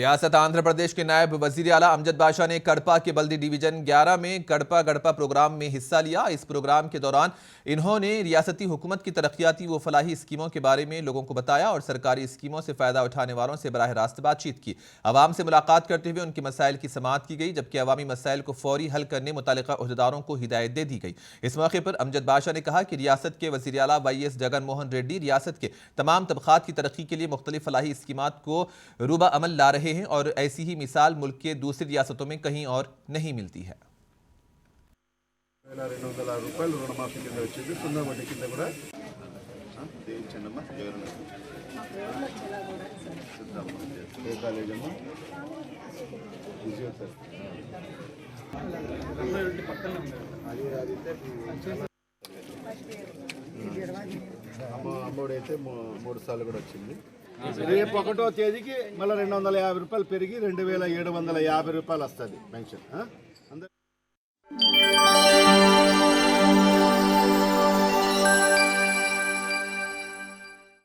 रियासत आंध्र प्रदेश के नायब वजीर आला अमजद बाशा ने कड़पा के बल्दी डिवीजन 11 में कड़पा गड़पा प्रोग्राम में हिस्सा लिया। इस प्रोग्राम के दौरान इन्होंने रियासती हुकूमत की तरक्याती व फलाही स्कीमों के बारे में लोगों को बताया और सरकारी स्कीमों से फायदा उठाने वालों से बराह रास्त बातचीत की। अवाम से मुलाकात करते हुए उनके मसाइल की समाअत की गई, जबकि अवामी मसाइल को फौरी हल करने मुतल्लिका ओहदेदारों को हिदायत दे दी गई। इस मौके पर अमजद बाशा ने कहा कि रियासत के वजीर आला YS जगन मोहन रेड्डी रियासत के तमाम तबकात की तरक्की के लिए मुख्तलिफ फलाही स्कीमात को रूबा अमल ला रहे हैं और ऐसी ही मिसाल मुल्क के दूसरी रियासतों में कहीं और नहीं मिलती है। అమ్మోడైతే 3 సార్లు కూడా వచ్చింది. రేపు 1వ తేదీకి మళ్ళీ 250 రూపాయలు పెరిగి 2750 రూపాయలు వస్తుంది పెన్షన్.